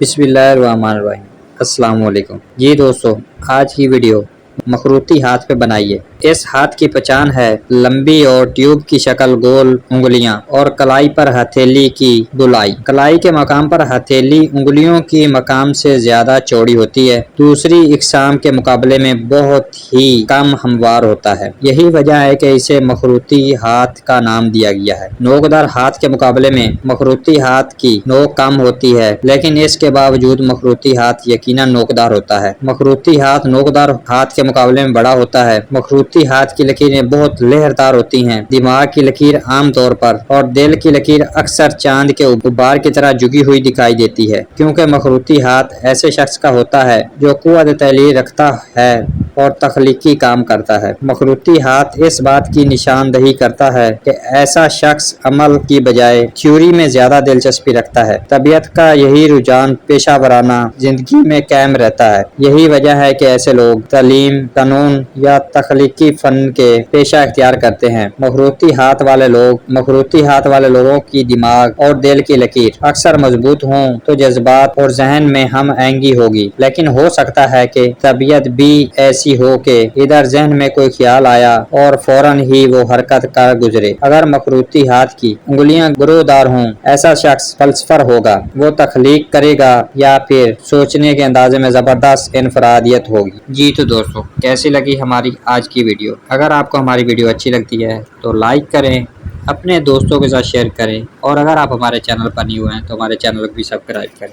بسم اللہ الرحمن الرحیم۔ السلام علیکم جی دوستو، آج کی ویڈیو مخروطی ہاتھ پہ بنائیے۔ اس ہاتھ کی پہچان ہے لمبی اور ٹیوب کی شکل، گول انگلیاں اور کلائی پر ہتھیلی کی گولائی۔ کلائی کے مقام پر ہتھیلی انگلیوں کی مقام سے زیادہ چوڑی ہوتی ہے، دوسری اقسام کے مقابلے میں بہت ہی کم ہموار ہوتا ہے۔ یہی وجہ ہے کہ اسے مخروطی ہاتھ کا نام دیا گیا ہے۔ نوکدار ہاتھ کے مقابلے میں مخروطی ہاتھ کی نوک کم ہوتی ہے، لیکن اس کے باوجود مخروطی ہاتھ یقیناً نوکدار ہوتا ہے۔ مخروطی ہاتھ نوکدار ہاتھ کے مقابلے میں بڑا ہوتا ہے۔ مخروطی ہاتھ کی لکیریں بہت لہردار ہوتی ہیں۔ دماغ کی لکیر عام طور پر اور دل کی لکیر اکثر چاند کے غبار کی طرح جھکی ہوئی دکھائی دیتی ہے، کیونکہ مخروطی ہاتھ ایسے شخص کا ہوتا ہے جو قوت تحلیل رکھتا ہے اور تخلیقی کام کرتا ہے۔ مخروطی ہاتھ اس بات کی نشاندہی کرتا ہے کہ ایسا شخص عمل کی بجائے تھیوری میں زیادہ دلچسپی رکھتا ہے۔ طبیعت کا یہی رجحان پیشہ ورانہ زندگی میں قائم رہتا ہے۔ یہی وجہ ہے کہ ایسے لوگ تعلیم، قانون یا تخلیقی فن کے پیشہ اختیار کرتے ہیں۔ مخروطی ہاتھ والے لوگوں کی دماغ اور دل کی لکیر اکثر مضبوط ہوں تو جذبات اور ذہن میں ہم آہنگی ہوگی، لیکن ہو سکتا ہے کہ طبیعت بھی ایسی ہو کہ ادھر ذہن میں کوئی خیال آیا اور فوراً ہی وہ حرکت کر گزرے۔ اگر مخروطی ہاتھ کی انگلیاں گرو دار ہوں، ایسا شخص فلسفر ہوگا، وہ تخلیق کرے گا یا پھر سوچنے کے اندازے میں زبردست انفرادیت ہوگی۔ جی تو دوستو، کیسی لگی ہماری آج کی ویڈیو؟ اگر آپ کو ہماری ویڈیو اچھی لگتی ہے تو لائک کریں، اپنے دوستوں کے ساتھ شیئر کریں، اور اگر آپ ہمارے چینل پر نیو ہیں تو ہمارے چینل کو بھی سبسکرائب کریں۔